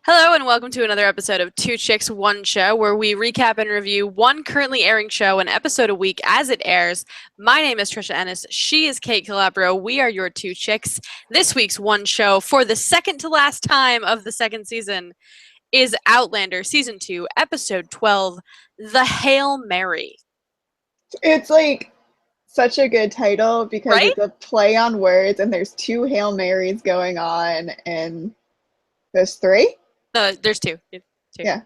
Hello and welcome to another episode of Two Chicks, One Show, where we recap and review one currently airing show, an episode a week as it airs. My name is Trisha Ennis. She is Kate Calabro. We are your two chicks. This week's One Show, for the second to last time of the second season, is Outlander Season 2, Episode 12, The Hail Mary. It's like such a good title because Right? it's a play on words and there's two Hail Marys going on and there's three? There's two. Yeah.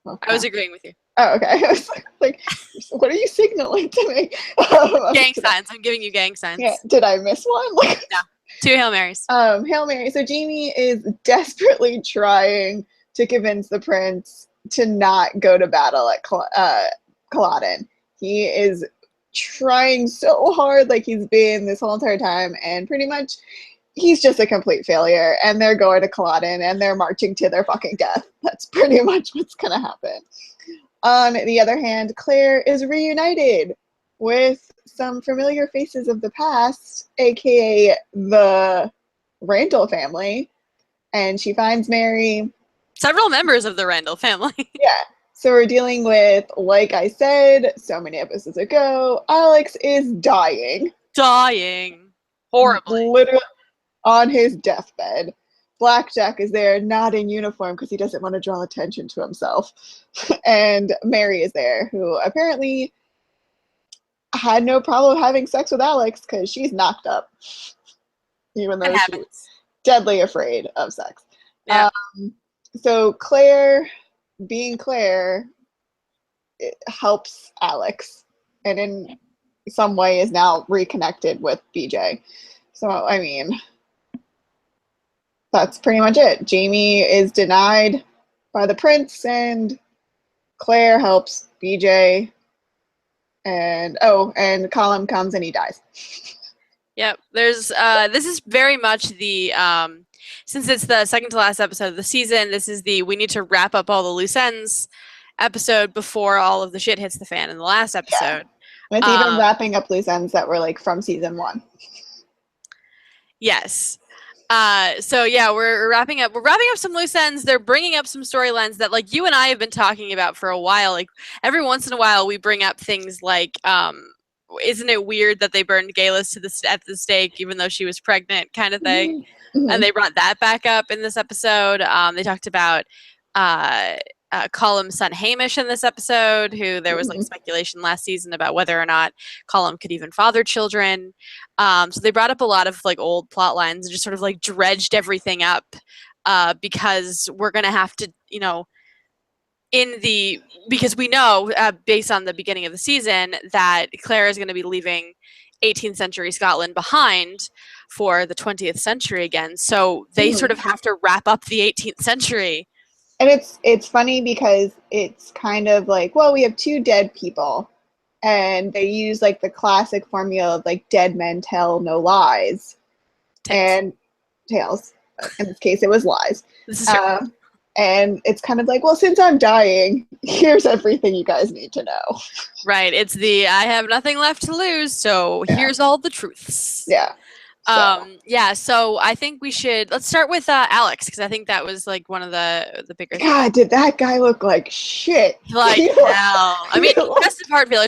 Oh, I was agreeing with you. oh, okay. I was like, what are you signaling to me? Gang signs. I'm giving you gang signs. Yeah. Did I miss one? Like, No. Two Hail Marys. Hail Mary. So Jamie is desperately trying to convince the prince to not go to battle at Culloden. He is trying so hard, like he's been this whole entire time, and pretty much he's just a complete failure. And they're going to Culloden and they're marching to their fucking death. That's pretty much what's gonna happen. On the other hand, Claire is reunited with some familiar faces of the past, aka the Randall family, and she finds Mary. Several members of the Randall family. Yeah. So we're dealing with, like I said so many episodes ago, Alex is dying. Dying. Horribly. Literally on his deathbed. Blackjack is there, not in uniform because he doesn't want to draw attention to himself. And Mary is there, who apparently had no problem having sex with Alex because she's knocked up. Even though she's deadly afraid of sex. Yeah. So Claire, being Claire, it helps Alex, and in some way is now reconnected with BJ. So, I mean, that's pretty much it. Jamie is denied by the prince, and Claire helps BJ. And Colin comes and he dies. Yep. There's this is very much the since it's the second to last episode of the season, this is the we need to wrap up all the loose ends episode before all of the shit hits the fan in the last episode. Yeah. And it's even wrapping up loose ends that were like from season 1. Yes. So yeah, we're wrapping up some loose ends. They're bringing up some storylines that like you and I have been talking about for a while. Like every once in a while we bring up things like isn't it weird that they burned Galis at the stake even though she was pregnant kind of thing. Mm-hmm. And they brought that back up in this episode. They talked about Colum's son Hamish in this episode, who there was like speculation last season about whether or not Colum could even father children. So they brought up a lot of like old plot lines and just sort of like dredged everything up because we're gonna have to, because we know based on the beginning of the season that Claire is going to be leaving 18th century Scotland behind for the 20th century again. So they sort of have to wrap up the 18th century. And it's funny because it's kind of like, well, we have two dead people, and they use like the classic formula of like dead men tell no lies. And tales. In this case, it was lies. This is true. And it's kind of like, well, since I'm dying, here's everything you guys need to know. Right. It's the I have nothing left to lose, so here's all the truths. Yeah. So I think let's start with Alex, because I think that was like one of the bigger things. God, did that guy look like shit? Like hell. I mean, congestive heart failure,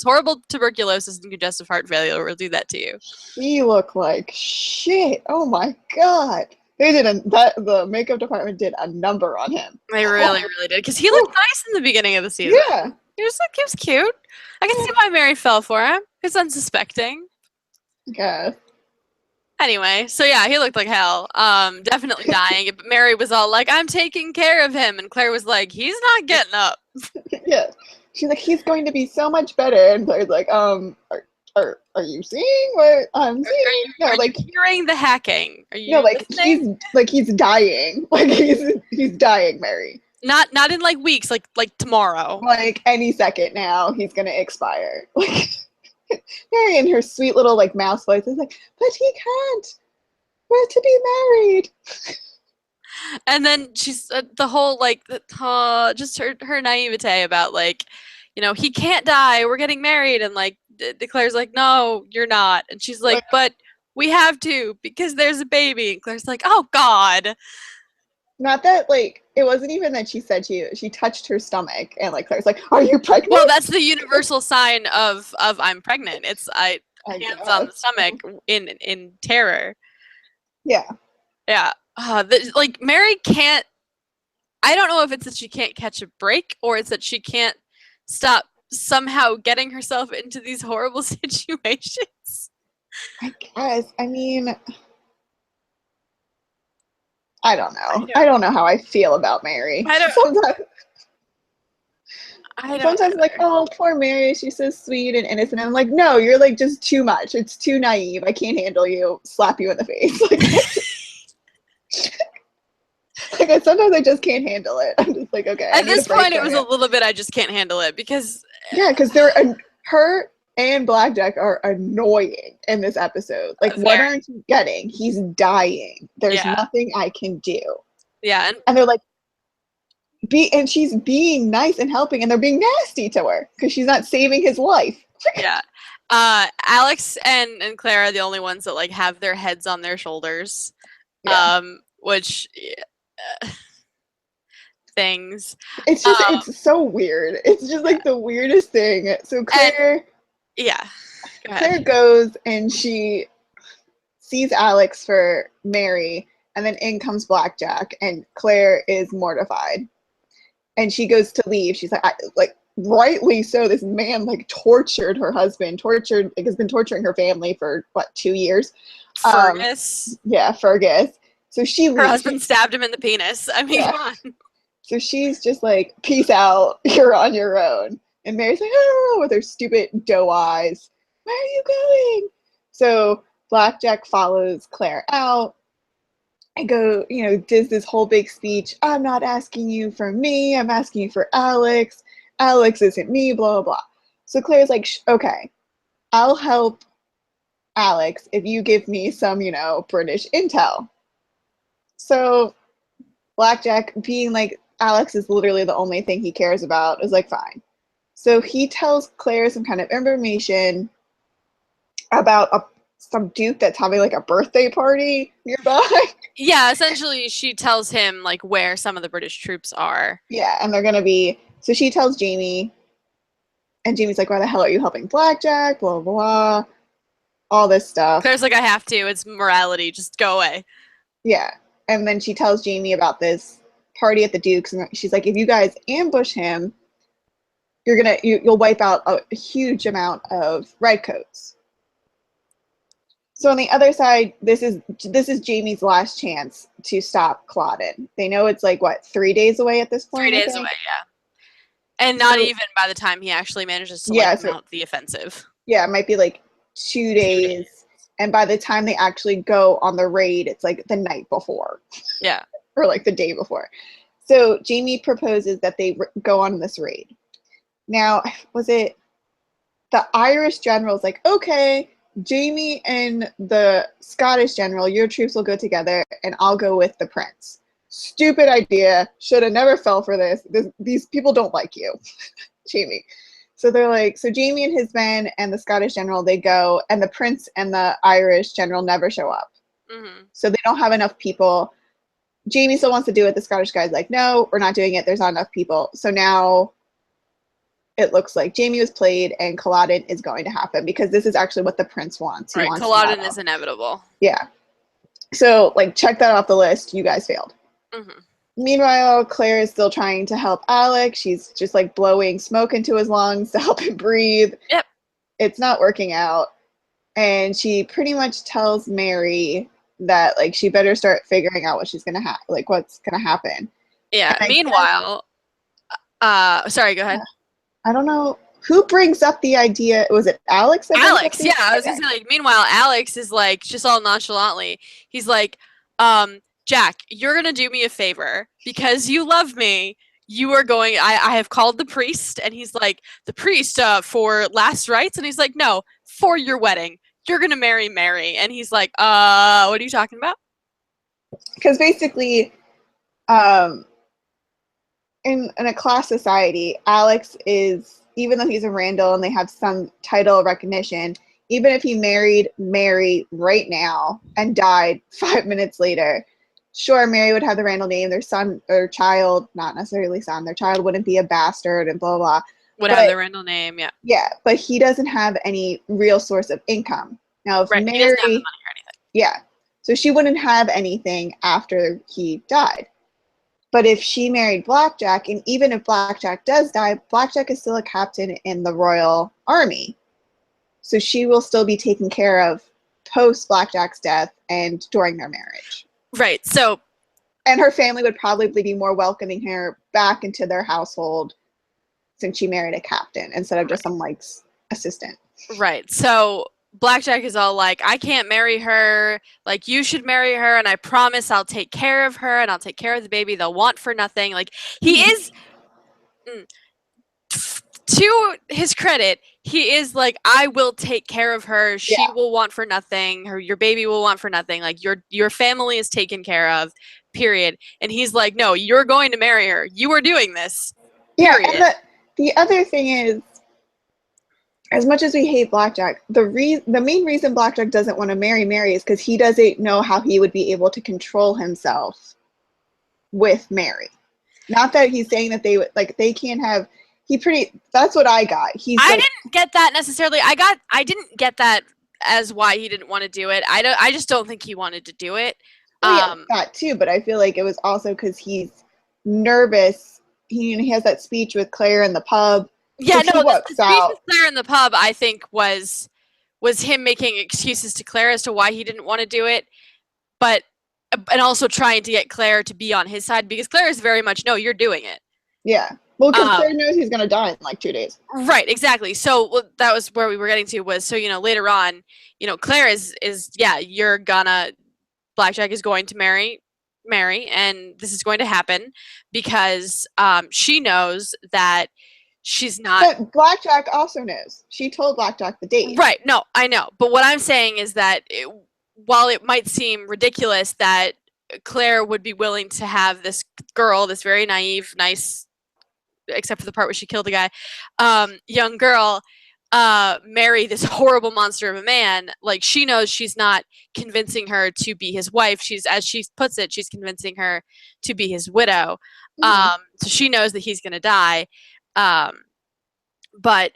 horrible tuberculosis and congestive heart failure will do that to you. He looked like shit. Oh my God. The makeup department did a number on him. They really did, because he looked nice in the beginning of the season. Yeah. He was cute. I can see why Mary fell for him. He's unsuspecting. Okay. Anyway, so yeah, he looked like hell. Definitely dying. But Mary was all like, I'm taking care of him. And Claire was like, he's not getting up. Yeah. She's like, he's going to be so much better. And Claire's like, are you seeing what I'm seeing? Are you hearing the hacking? Are you he's dying. Like he's dying, Mary. Not in like weeks, like tomorrow. Like any second now, he's gonna expire. Like Mary in her sweet little like mouse voice is like, but he can't. We're to be married. And then she's the whole like just her naivete about like, he can't die. We're getting married, and like Claire's like, no, you're not. And she's like, but we have to because there's a baby. And Claire's like, oh God. not that, like, it wasn't even that she said she touched her stomach, and, like, Claire's like, are you pregnant? Well, that's the universal sign of I'm pregnant. It's I hands on the guess. stomach in terror. Yeah. Yeah. Like Mary can't. I don't know if it's that she can't catch a break or it's that she can't stop somehow getting herself into these horrible situations. I guess. I mean, I don't know. I don't know how I feel about Mary. I don't. Sometimes, I don't sometimes I'm like, either. oh, poor Mary. She's so sweet and innocent. And I'm like, no, you're like just too much. It's too naive. I can't handle you. Slap you in the face. Like sometimes I just can't handle it. I'm just like, okay. I At need a this break point, it from was you. a little bit. I just can't handle it because. Yeah, because her and Blackjack are annoying in this episode. Like, what Very. aren't you getting? He's dying. There's Yeah. nothing I can do. Yeah, And they're like, and she's being nice and helping, and they're being nasty to her because she's not saving his life. yeah. Alex and Claire are the only ones that like have their heads on their shoulders. Yeah. Which things. It's just, it's so weird. It's just like the weirdest thing. So Claire, yeah. Go Claire ahead. goes and she sees Alex for Mary, and then in comes Blackjack, and Claire is mortified. And she goes to leave. She's like rightly so. This man like tortured her husband, like has been torturing her family for what 2 years. Fergus. Yeah, Fergus. So she Her leaves. husband stabbed him in the penis. I mean, Yeah. come on. So she's just like, peace out. You're on your own. And Mary's like, oh, with her stupid doe eyes. Where are you going? So Blackjack follows Claire out and does this whole big speech. I'm not asking you for me. I'm asking you for Alex. Alex isn't me, blah, blah, blah. So Claire's like, okay, I'll help Alex if you give me some, British intel. So Blackjack, being like, Alex is literally the only thing he cares about, is like, fine. So he tells Claire some kind of information about some duke that's having like a birthday party nearby. Yeah, essentially, she tells him like where some of the British troops are. Yeah, and they're gonna be. So she tells Jamie, and Jamie's like, "Why the hell are you helping Blackjack?" Blah blah blah, all this stuff. There's like, I have to. It's morality. Just go away. Yeah, and then she tells Jamie about this party at the Duke's, and she's like, "If you guys ambush him, you'll wipe out a huge amount of redcoats." So on the other side, this is Jamie's last chance to stop Culloden. They know it's like what 3 days away at this point. 3 days away, yeah, and not even by the time he actually manages to mount the offensive. Yeah, it might be like 2 days, and by the time they actually go on the raid, it's like the night before. Yeah, or like the day before. So Jamie proposes that they go on this raid. Now, was it the Irish general's like, okay, Jamie and the Scottish general, your troops will go together, and I'll go with the prince. Stupid idea. Should have never fell for this. These people don't like you, Jamie. So they're like, so Jamie and his men and the Scottish general, they go, and the prince and the Irish general never show up. Mm-hmm. So they don't have enough people. Jamie still wants to do it. The Scottish guy's like, no, we're not doing it. There's not enough people. So now it looks like Jamie was played and Culloden is going to happen because this is actually what the prince wants. He Right, wants Culloden is inevitable. Yeah. So, like, check that off the list. You guys failed. Mm-hmm. Meanwhile, Claire is still trying to help Alex. She's just, like, blowing smoke into his lungs to help him breathe. Yep. It's not working out. And she pretty much tells Mary that, like, she better start figuring out what she's going to what's going to happen. Yeah. Meanwhile, sorry, go ahead. I don't know. Who brings up the idea? Was it Alex? Alex, yeah. I was going to say, like, meanwhile, Alex is, like, just all nonchalantly. He's like, Jack, you're going to do me a favor. Because you love me, you are going, I have called the priest. And he's like, the priest for last rites? And he's like, no, for your wedding. You're going to marry Mary. And he's like, what are you talking about? Because basically, in a class society, Alex is, even though he's a Randall and they have some title recognition, even if he married Mary right now and died 5 minutes later, sure, Mary would have the Randall name. Their son or child, not necessarily son, their child wouldn't be a bastard and blah, blah, blah. Would have But the Randall name, yeah. yeah, but he doesn't have any real source of income. Now, if Right. He doesn't have the Mary, money or anything. yeah, so she wouldn't have anything after he died. But if she married Blackjack, and even if Blackjack does die, Blackjack is still a captain in the Royal Army. So she will still be taken care of post Blackjack's death and during their marriage. Right. So, and her family would probably be more welcoming her back into their household since she married a captain instead of just some like assistant. Right. So Blackjack is all like, I can't marry her. Like, you should marry her, and I promise I'll take care of her and I'll take care of the baby. They'll want for nothing. Like, he is, to his credit, he is like, I will take care of her. She will want for nothing. Your baby will want for nothing. Like, your family is taken care of, period. And he's like, no, you're going to marry her. You are doing this, period. Yeah, and the other thing is, as much as we hate Blackjack, the main reason Blackjack doesn't want to marry Mary is because he doesn't know how he would be able to control himself with Mary. Not that he's saying that they can't have. That's what I got. I didn't get that necessarily. I didn't get that as why he didn't want to do it. I just don't think he wanted to do it. Yeah, that too, but I feel like it was also because he's nervous. He has that speech with Claire in the pub. Yeah, no, the speech with Claire in the pub, I think, was him making excuses to Claire as to why he didn't want to do it, and also trying to get Claire to be on his side, because Claire is very much, no, you're doing it. Yeah. Well, because Claire knows he's going to die in like 2 days. Right, exactly. So that was where we were getting to, was, so, later on, Claire is yeah, Blackjack is going to marry Mary, and this is going to happen because she knows that she's not. But Blackjack also knows. She told Blackjack the date. Right. No, I know. But what I'm saying is that while it might seem ridiculous that Claire would be willing to have this girl, this very naive, nice, except for the part where she killed the guy, young girl, marry this horrible monster of a man, like, she knows she's not convincing her to be his wife. She's, as she puts it, she's convincing her to be his widow. So she knows that he's going to die. But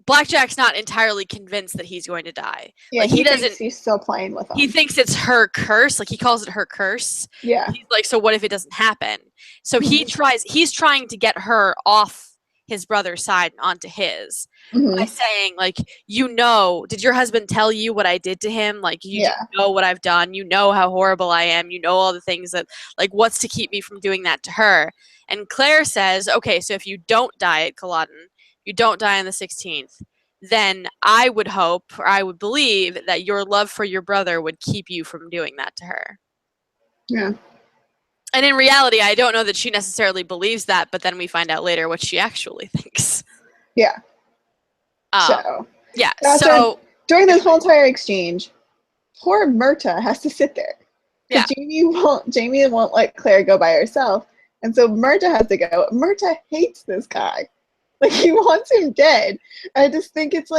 Blackjack's not entirely convinced that he's going to die. Yeah, like, he thinks he's still playing with him. He thinks it's her curse. Like, he calls it her curse. Yeah. He's like, so what if it doesn't happen? So he's trying to get her off his brother's side and onto his by saying, like, did your husband tell you what I did to him? Like, you know what I've done. You know how horrible I am. You know all the things that, like, what's to keep me from doing that to her? And Claire says, okay, so if you don't die at Culloden, you don't die on the 16th, then I would hope, or I would believe, that your love for your brother would keep you from doing that to her. Yeah. And in reality, I don't know that she necessarily believes that, but then we find out later what she actually thinks. Yeah. Yeah. So during this whole entire exchange, poor Myrta has to sit there. Yeah. Jamie won't let Claire go by herself. And so Myrta has to go. Myrta hates this guy. Like, he wants him dead. I just think it's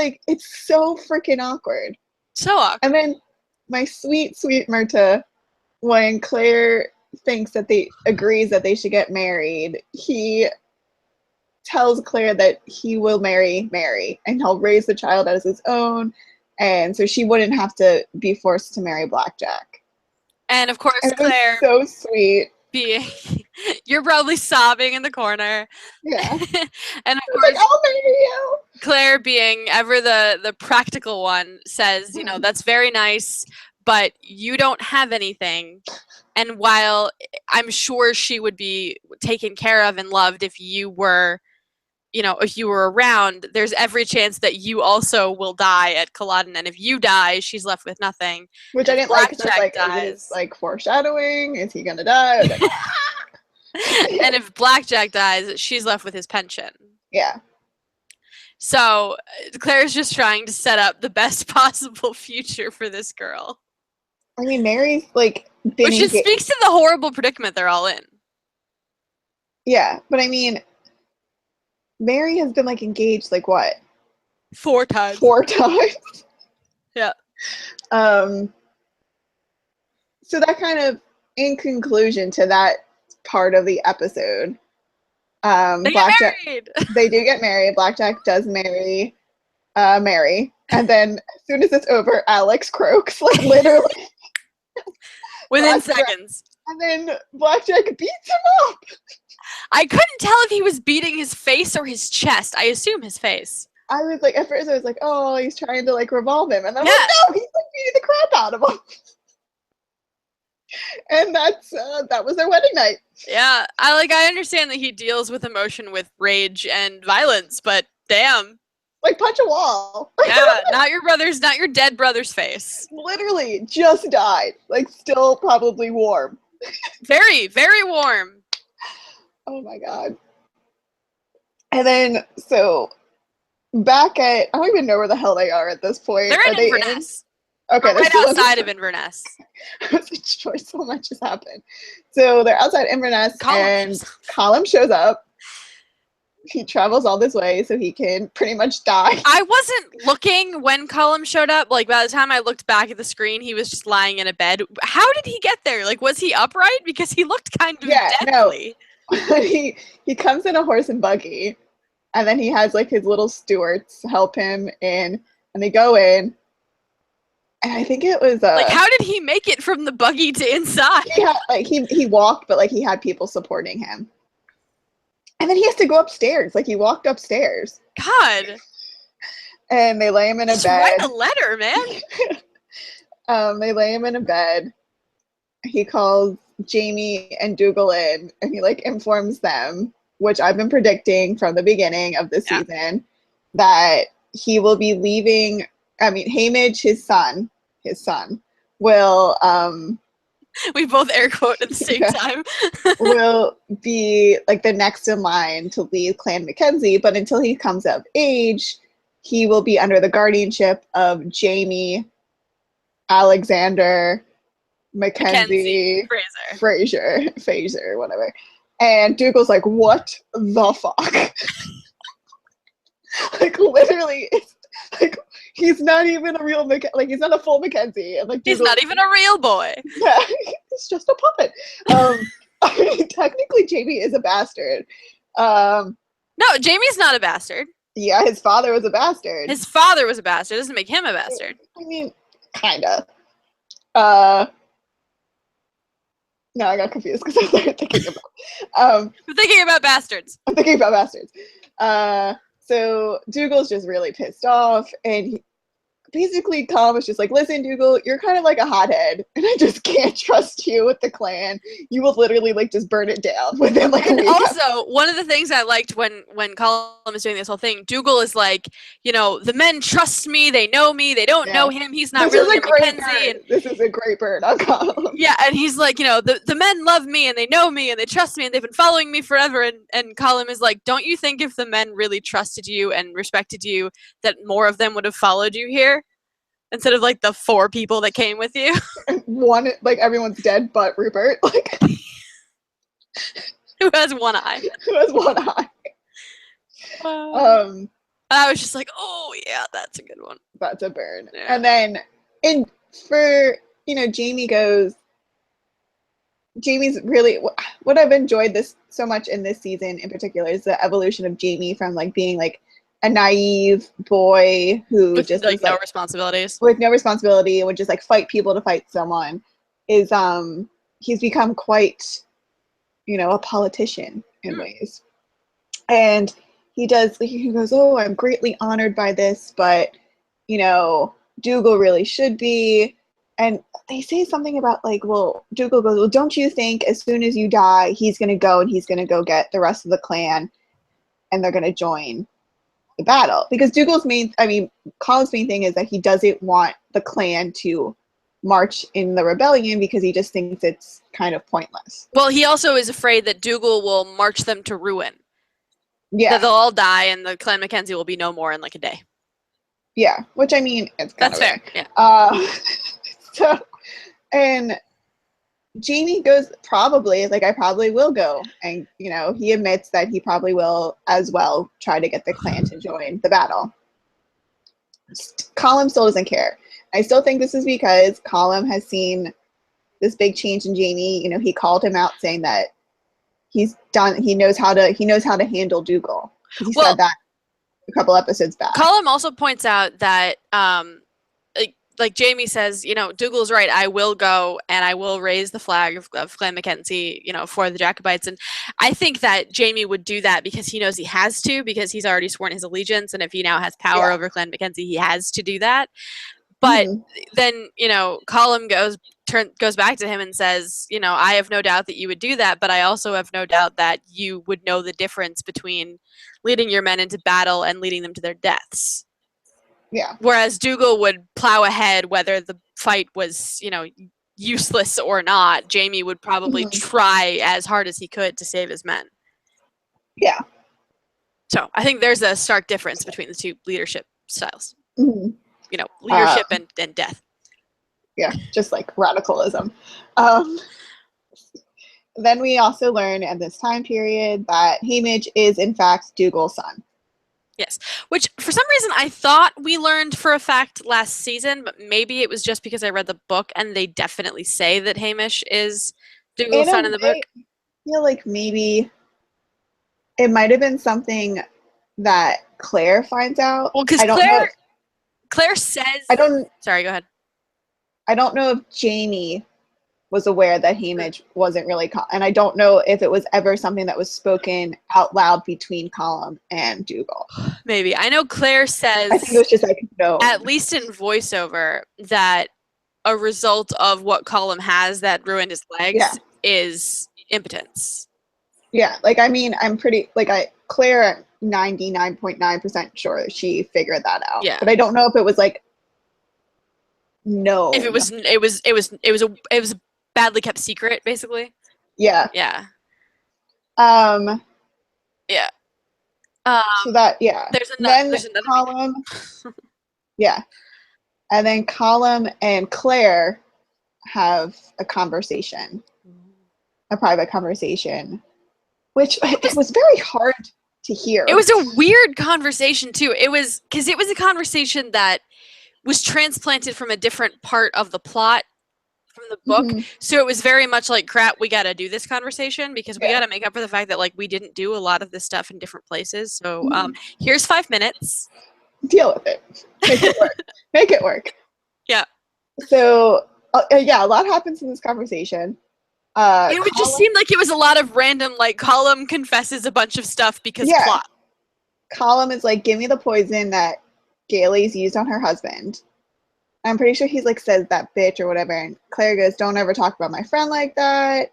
so freaking awkward. So awkward. And then my sweet, sweet Myrta, when Claire agrees that they should get married, he tells Claire that he will marry Mary and he'll raise the child as his own, and so she wouldn't have to be forced to marry Blackjack. And of course, Claire, so sweet. You're probably sobbing in the corner. Yeah. And of course, I'll marry you. Claire, being ever the practical one, says, that's very nice, but you don't have anything. And while I'm sure she would be taken care of and loved if you were around, there's every chance that you also will die at Culloden. And if you die, she's left with nothing. Which I didn't like. Is this like foreshadowing? Is he gonna die? And if Blackjack dies, she's left with his pension. Yeah. So Claire's just trying to set up the best possible future for this girl. I mean, Mary's which just speaks to the horrible predicament they're all in. Yeah, but I mean, Mary has been engaged what? 4 times. 4 times. Yeah. So that kind of in conclusion to that part of the episode, They get Blackjack, married. they do get married. Blackjack does marry Mary. And then as soon as it's over, Alex croaks, like literally. Within Blackjack, seconds. and then Blackjack beats him up. I couldn't tell if he was beating his face or his chest. I assume his face. I was like, at first I was like, oh, he's trying to like revolve him. And then I'm Yeah. like, no, he's like beating the crap out of him. And that was their wedding night. Yeah, I understand that he deals with emotion with rage and violence, but damn. Like punch a wall. Yeah, not your dead brother's face. Literally just died. Like still probably warm. Very, very warm. Oh my god. And then so back at I don't even know where the hell they are at this point. They're are in they Inverness. Okay, Right outside of Inverness. So much has happened. So they're outside Inverness and Colum shows up. He travels all this way so he can pretty much die. I wasn't looking when Colum showed up. Like, by the time I looked back at the screen, he was just lying in a bed. How did he get there? Like, was he upright? Because he looked kind of deadly. No. he comes in a horse and buggy, and then he has, like, his little stewards help him in, and they go in, and I think it was... like, how did he make it from the buggy to inside? He walked, but, like, he had people supporting him. And then he has to go upstairs. Like, he walked upstairs. God. And they lay him in a bed. Write a letter, man. They lay him in a bed. He calls Jamie and Dougal in, and he, like, informs them, which I've been predicting from the beginning of the season, that he will be leaving... I mean, Hamish, his son, will... we both air quote at the same time. will be like the next in line to leave Clan Mackenzie, but until he comes of age, he will be under the guardianship of Jamie, Alexander, Mackenzie, Fraser, whatever. And Dougal's like, what the fuck? Like, literally, it's like, he's not even a real like, he's not a full Mackenzie. And like, he's not even a real boy. Yeah, he's just a puppet. I mean, technically, Jamie is a bastard. No, Jamie's not a bastard. Yeah, his father was a bastard. His father was a bastard. Doesn't make him a bastard. I mean, kinda. No, I got confused because I started thinking about. I'm thinking about bastards. I'm thinking about bastards. So Dougal's just really pissed off, and basically Colum is just like, listen, Dougal, you're kind of like a hothead, and I just can't trust you with the clan. You will literally like just burn it down within like a week. Also, one of the things I liked when Colum is doing this whole thing, Dougal is like, you know, the men trust me, they know me, they don't know him, he's not really a Mackenzie. And this is a great bird on Colum. Yeah, and he's like, you know, the men love me and they know me and they trust me and they've been following me forever. And Colum is like, don't you think if the men really trusted you and respected you, that more of them would have followed you here? Instead of like the 4 people that came with you. One, like everyone's dead but Rupert. Like who has one eye. I was just like, oh yeah, that's a good one. That's a burn. Yeah. And then Jamie's really what I've enjoyed this so much in this season in particular is the evolution of Jamie from like being like a naive boy who with just like no responsibilities. With no responsibility and would just like fight people to fight someone is he's become quite, you know, a politician in ways. And he goes, oh, I'm greatly honored by this, but you know, Dougal really should be. And they say something about like, well, Dougal goes, well, don't you think as soon as you die, he's gonna go get the rest of the clan and they're gonna join the battle? Because Colum's main thing is that he doesn't want the clan to march in the rebellion because he just thinks it's kind of pointless. Well, he also is afraid that Dougal will march them to ruin. Yeah. That they'll all die and the Clan Mackenzie will be no more in like a day. Yeah, which I mean, it's kind of fair. Yeah. So, and Jamie goes, probably, like, I probably will go. And, you know, he admits that he probably will as well try to get the clan to join the battle. Colum still doesn't care. I still think this is because Colum has seen this big change in Jamie. You know, he called him out saying that he's done. He knows how to handle Dougal, because he said that a couple episodes back. Colum also points out that like Jamie says, you know, Dougal's right. I will go and I will raise the flag of Clan Mackenzie, you know, for the Jacobites. And I think that Jamie would do that because he knows he has to, because he's already sworn his allegiance. And if he now has power over Clan Mackenzie, he has to do that. But then, you know, Colum goes back to him and says, you know, I have no doubt that you would do that, but I also have no doubt that you would know the difference between leading your men into battle and leading them to their deaths. Yeah. Whereas Dougal would plow ahead whether the fight was, you know, useless or not. Jamie would probably try as hard as he could to save his men. Yeah. So I think there's a stark difference between the two leadership styles. Mm-hmm. You know, leadership and death. Yeah, just like radicalism. Then we also learn at this time period that Hamish is in fact Dougal's son. Yes, which for some reason I thought we learned for a fact last season, but maybe it was just because I read the book and they definitely say that Hamish is Dougal's son in the book. I feel like maybe it might have been something that Claire finds out. Well, because Claire says... Sorry, go ahead. I don't know if Jamie was aware that Hamish wasn't really... and I don't know if it was ever something that was spoken out loud between Colum and Dougal. Maybe. I know Claire says... I think it was just like, no. At least in voiceover, that a result of what Colum has that ruined his legs is impotence. Yeah, like, I mean, I'm pretty... Claire, 99.9% sure she figured that out. Yeah. But I don't know if it was like... No. If it was a badly kept secret, basically. Yeah. Yeah. Yeah. So that, yeah. There's another Colum. Yeah. And then Colum and Claire have a conversation, a private conversation, which it was very hard to hear. It was a weird conversation too. It was a conversation that was transplanted from a different part of the plot from the book. So it was very much like, crap, we got to do this conversation because we got to make up for the fact that like we didn't do a lot of this stuff in different places. So here's 5 minutes. Deal with it. Make it work. Make it work. Yeah. So yeah, a lot happens in this conversation. It would just seem like it was a lot of random, like, Colum confesses a bunch of stuff because plot. Colum is like, give me the poison that Gailey's used on her husband. I'm pretty sure he's like says that bitch or whatever, and Claire goes, don't ever talk about my friend like that.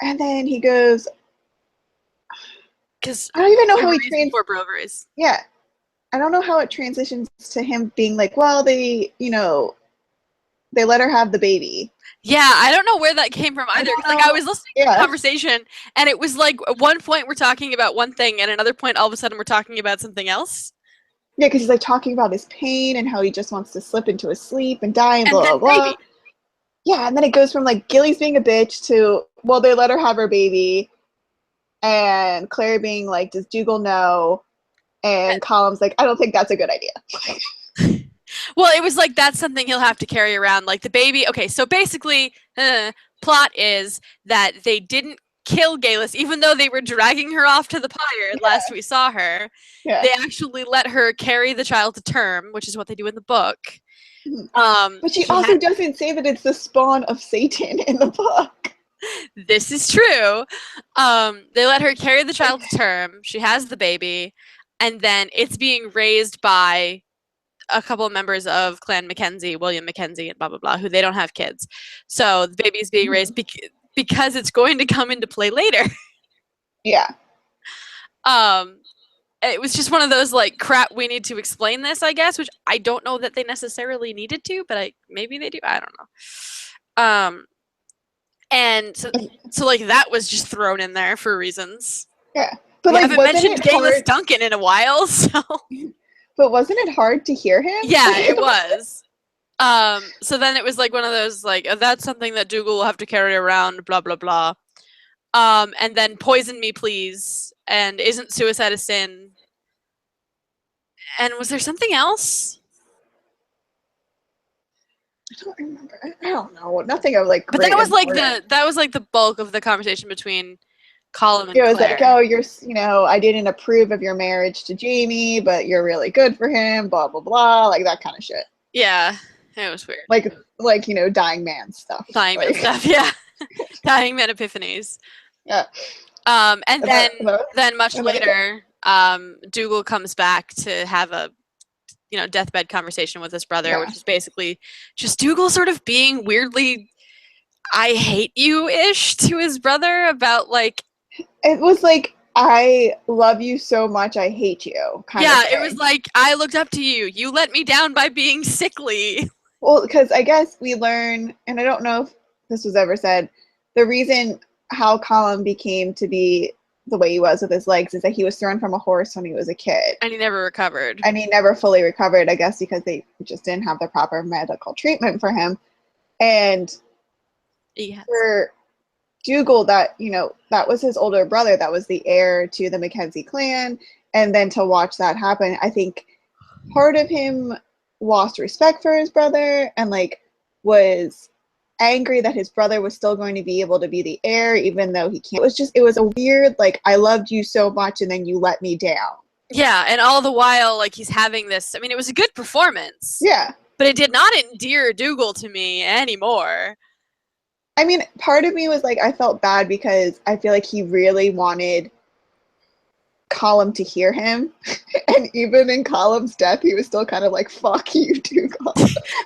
And then he goes, because I don't even know how he Yeah. I don't know how it transitions to him being like, well, they let her have the baby. Yeah, I don't know where that came from either. Like, I was listening to the conversation, and it was like, at one point we're talking about one thing, and another point all of a sudden we're talking about something else. Yeah, because he's like talking about his pain and how he just wants to slip into his sleep and die and blah, blah, blah. Baby. Yeah, and then it goes from like Gilly's being a bitch to, well, they let her have her baby, and Claire being like, does Dougal know? And Colum's like, I don't think that's a good idea. Well, it was like, that's something he'll have to carry around. Like, the baby... Okay, so basically, plot is that they didn't kill Gaelis, even though they were dragging her off to the pyre last we saw her. Yeah. They actually let her carry the child to term, which is what they do in the book. But she also doesn't say that it's the spawn of Satan in the book. This is true. They let her carry the child to term. She has the baby, and then it's being raised by a couple of members of Clan Mackenzie, William Mackenzie and blah, blah, blah, who they don't have kids. So the baby is being raised because it's going to come into play later. Yeah. It was just one of those, like, crap, we need to explain this, I guess, which I don't know that they necessarily needed to, but maybe they do. I don't know. And so like, that was just thrown in there for reasons. Yeah. But we haven't mentioned Gaelis Duncan in a while, so... But wasn't it hard to hear him? Yeah, it was. So then it was like one of those, like, that's something that Dougal will have to carry around, blah, blah, blah. And then poison me, please. And isn't suicide a sin? And was there something else? I don't remember. I don't know. Nothing of like But great that was like the bulk of the conversation between Colin and It was like, Claire. oh, I didn't approve of your marriage to Jamie, but you're really good for him, blah, blah, blah, like that kind of shit. Yeah, it was weird. Like dying man stuff. Dying man stuff, yeah. Dying man epiphanies. Yeah. And then much later, Dougal comes back to have a deathbed conversation with his brother, which is basically just Dougal sort of being weirdly I hate you-ish to his brother about like it was like, I love you so much, I hate you kind of thing. It was like, I looked up to you. You let me down by being sickly. Well, because I guess we learn, and I don't know if this was ever said, the reason how Colin became to be the way he was with his legs is that he was thrown from a horse when he was a kid. And he never recovered. And he never fully recovered, I guess, because they just didn't have the proper medical treatment for him. And for Dougal, that was his older brother, that was the heir to the Mackenzie clan, and then to watch that happen, I think part of him lost respect for his brother and like was angry that his brother was still going to be able to be the heir even though he can't. It was a weird, like, I loved you so much and then you let me down. Yeah, and all the while, like, he's having this, I mean, it was a good performance. Yeah. But it did not endear Dougal to me anymore. I mean, part of me was like, I felt bad because I feel like he really wanted Colin to hear him. And even in Colum's death, he was still kind of like, fuck you, Dougal.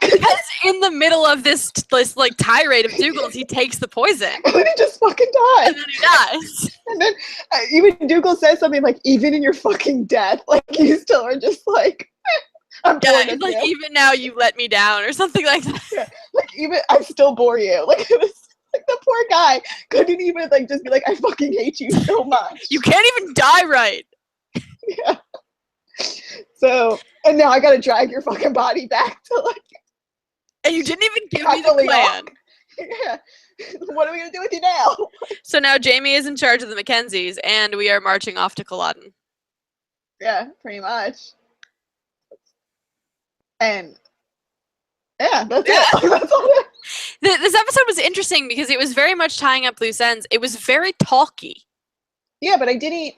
Because in the middle of this like tirade of Dougal's, he takes the poison. And then he just fucking dies. And then he dies. And then even Dougal says something like, even in your fucking death, like, you still are just like, I'm bored of like, you. even now you let me down, or something like that. Yeah. Like, even, I still bore you. Like, it was like, the poor guy couldn't even, like, just be like, I fucking hate you so much. You can't even die right. Yeah. So, and now I gotta drag your fucking body back to, like... And you didn't even give me the plan. Yeah. What are we gonna do with you now? So now Jamie is in charge of the Mackenzies, and we are marching off to Culloden. Yeah, pretty much. And yeah, that's it. That's all it. This episode was interesting because it was very much tying up loose ends. It was very talky. Yeah, but I didn't,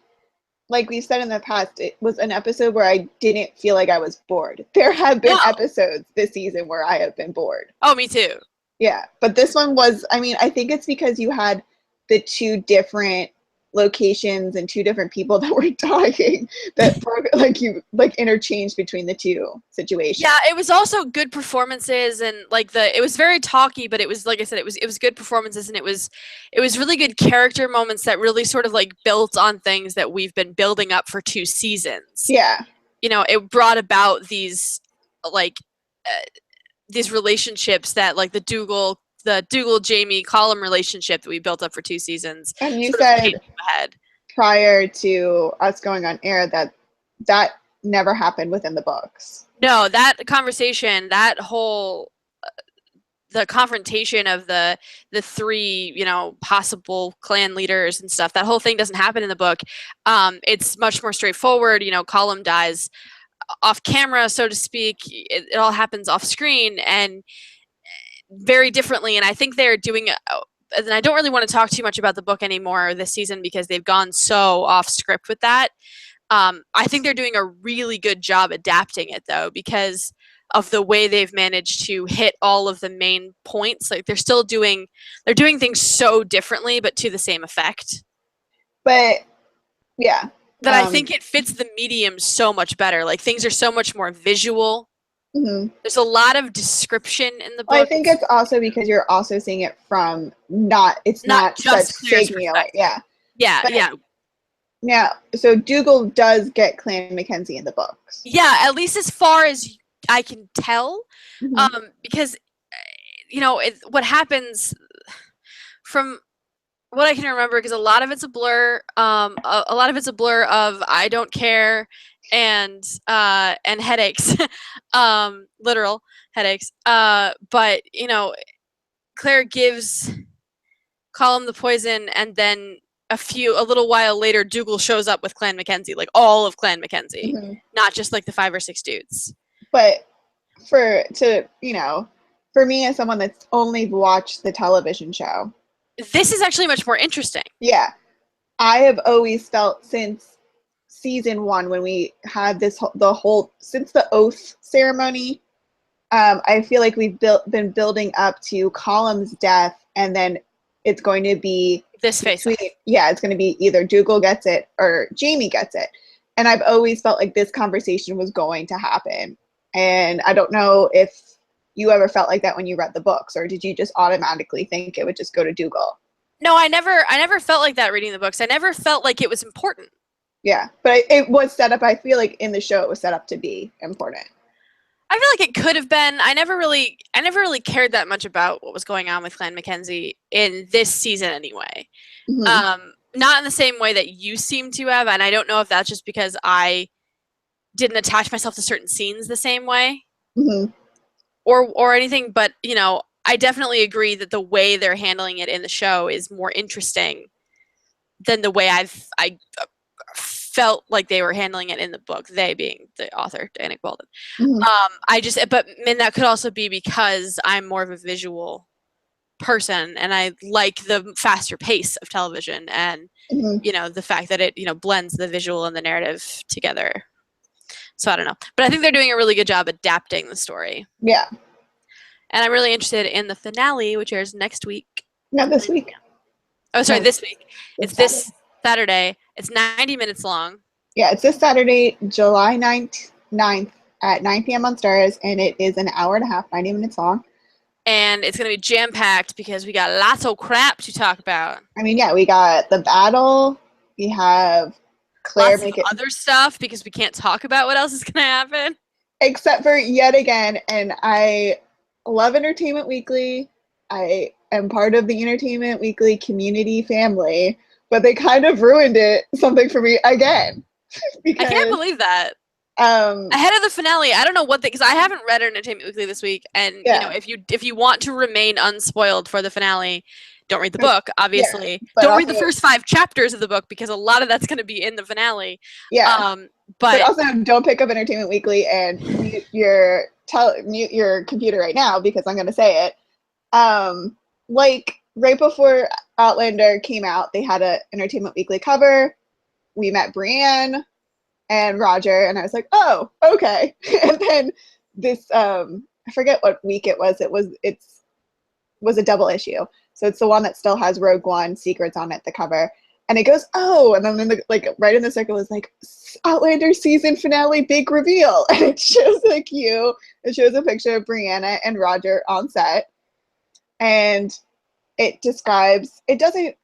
like we said in the past, it was an episode where I didn't feel like I was bored. There have been episodes this season where I have been bored. Oh, me too. Yeah, but this one was, I mean, I think it's because you had the two different locations and two different people that were dying that like interchanged between the two situations. Yeah, it was also good performances and like it was very talky, but it was, like I said, it was good performances, and it was really good character moments that really sort of like built on things that we've been building up for 2 seasons. Yeah. It brought about these like these relationships that like the Dougal Jamie Colin relationship that we built up for 2 seasons. And you said prior to us going on air that never happened within the books. No, that conversation, that whole the confrontation of the 3 possible clan leaders and stuff, that whole thing doesn't happen in the book. It's much more straightforward. Colin dies off camera, so to speak. It all happens off screen and very differently, and I think they're doing and I don't really want to talk too much about the book anymore this season because they've gone so off script with that. I think they're doing a really good job adapting it, though, because of the way they've managed to hit all of the main points. Like they're doing things so differently, but to the same effect. But yeah, that I think it fits the medium so much better. Like things are so much more visual. Mm-hmm. There's a lot of description in the book. Well, I think it's also because you're also seeing it from not just such Signia. Yeah. Yeah, but, yeah. Yeah, so Dougal does get Clan Mackenzie in the books. Yeah, at least as far as I can tell. Mm-hmm. Because, what happens from what I can remember, because a lot of it's a blur. A lot of it's a blur of I don't care and headaches, literal headaches. But Claire gives Colin the poison, and then a little while later, Dougal shows up with Clan Mackenzie, like all of Clan Mackenzie, mm-hmm. not just like the 5 or 6 dudes. But to for me, as someone that's only watched the television show, This is actually much more interesting. yeah, I have always felt since season 1 when we had since the oath ceremony, I feel like we've been building up to Colum's death, and then it's going to be This face-off. it's going to be either Dougal gets it or Jamie gets it. And I've always felt like this conversation was going to happen. And I don't know if you ever felt like that when you read the books, or did you just automatically think it would just go to Dougal? No, I never felt like that reading the books. I never felt like it was important. Yeah, but it was set up, I feel like in the show it was set up to be important. I feel like it could have been. I never really cared that much about what was going on with Clan Mackenzie in this season anyway. Mm-hmm. Not in the same way that you seem to have, and I don't know if that's just because I didn't attach myself to certain scenes the same way, Mm-hmm. or anything. But I definitely agree that the way they're handling it in the show is more interesting than the way I felt like they were handling it in the book. They being the author, Diana Walden. Mm-hmm. But that could also be because I'm more of a visual person, and I like the faster pace of television, and Mm-hmm. the fact that it blends the visual and the narrative together. So I don't know, but I think they're doing a really good job adapting the story. Yeah. And I'm really interested in the finale, which airs next week. Not this week. Oh, sorry, No, this week. It's this Saturday. Saturday. It's 90 minutes long. Yeah, it's this Saturday, July 9th at 9 p.m. on Stars, and it is an hour and a half, 90 minutes long. And it's going to be jam-packed because we got lots of crap to talk about. I mean, yeah, we got the battle. We have Claire lots of other stuff because we can't talk about what else is going to happen. Except for yet again, and I love Entertainment Weekly. I am part of the Entertainment Weekly community family, but they kind of ruined something for me again. Because, I can't believe that. Ahead of the finale, I don't know what because I haven't read Entertainment Weekly this week, and if you want to remain unspoiled for the finale, don't read the book, obviously. Yeah, don't read the first 5 chapters of the book because a lot of that's going to be in the finale. Yeah. But also don't pick up Entertainment Weekly and mute your computer right now because I'm going to say it. Like right before Outlander came out, they had an Entertainment Weekly cover. We met Brienne and Roger, and I was like, oh, okay. And then this, I forget what week it was. It was a double issue. So it's the one that still has Rogue One secrets on it, the cover. And it goes, oh, and then right in the circle is like Outlander season finale big reveal. And it shows it shows a picture of Brianna and Roger on set. And it doesn't,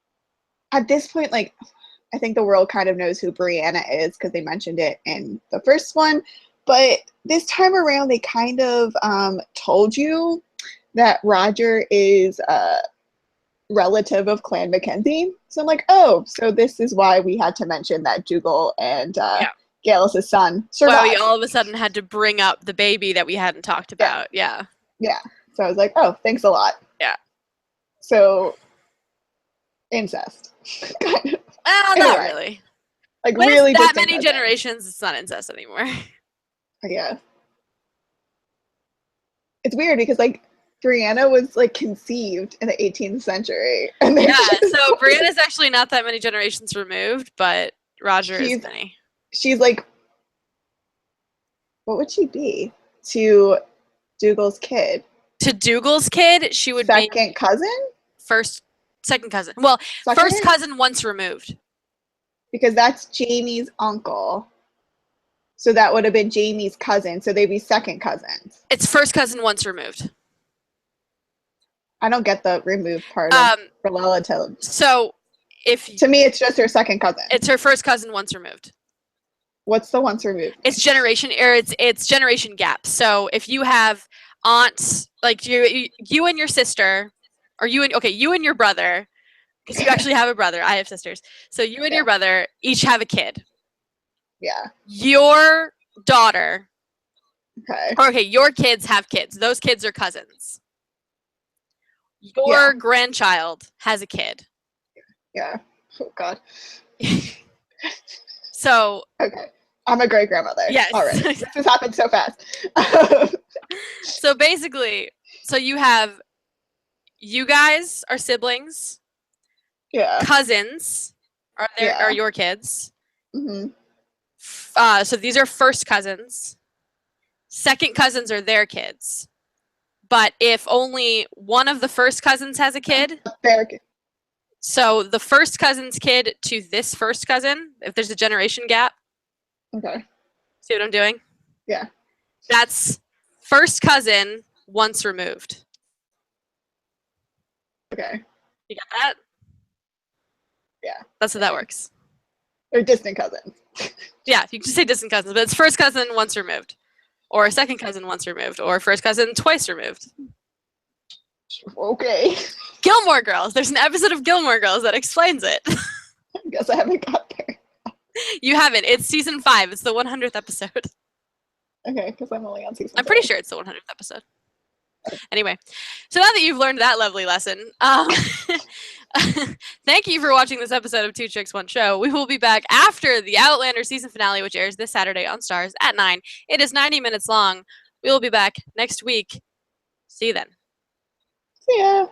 at this point, I think the world kind of knows who Brianna is because they mentioned it in the first one. But this time around, they kind of told you that Roger is a relative of Clan Mackenzie. So I'm like, oh, so this is why we had to mention that Dougal and Gallus's son survived. Well, we all of a sudden had to bring up the baby that we hadn't talked about. Yeah. Yeah. So I was like, oh, thanks a lot. Yeah. So incest. Kind of. Not really. Like when really that many generations, it's not incest anymore. Yeah. It's weird because Brianna was conceived in the 18th century. And so Brianna's actually not that many generations removed, but Roger is many. She's what would she be to Dougal's kid? To Dougal's kid, she would be second cousin? Second cousin. Well, first cousin once removed. Because that's Jamie's uncle. So that would have been Jamie's cousin. So they'd be second cousins. It's first cousin once removed. I don't get the removed part of relative. So to me, it's just her second cousin. It's her first cousin once removed. What's the once removed? It's generation gap. So if you have aunts, you and your sister, or you and your brother, because you actually have a brother. I have sisters. So you and your brother each have a kid. Yeah. Your daughter. Okay. Okay, your kids have kids. Those kids are cousins. Your grandchild has a kid. Yeah. Oh, God. So. Okay. I'm a great grandmother. Yes. All right. This has happened so fast. So basically, So you guys are siblings. Yeah. Cousins are your kids. Hmm. So these are first cousins. Second cousins are their kids. But if only one of the first cousins has a kid, so the first cousin's kid to this first cousin, if there's a generation gap. Okay. See what I'm doing? Yeah. That's first cousin once removed. Okay. You got that? Yeah. That's how that works. They're distant cousins. Yeah, you can just say distant cousins, but it's first cousin once removed, or second cousin once removed, or first cousin twice removed. Okay. Gilmore Girls. There's an episode of Gilmore Girls that explains it. I guess I haven't got there. You haven't. It's season 5. It's the 100th episode. Okay, because I'm only on season. I'm pretty sure it's the 100th episode. Anyway, so now that you've learned that lovely lesson, thank you for watching this episode of Two Chicks, One Show. We will be back after the Outlander season finale, which airs this Saturday on Stars at 9. It is 90 minutes long. We will be back next week. See you then. See ya.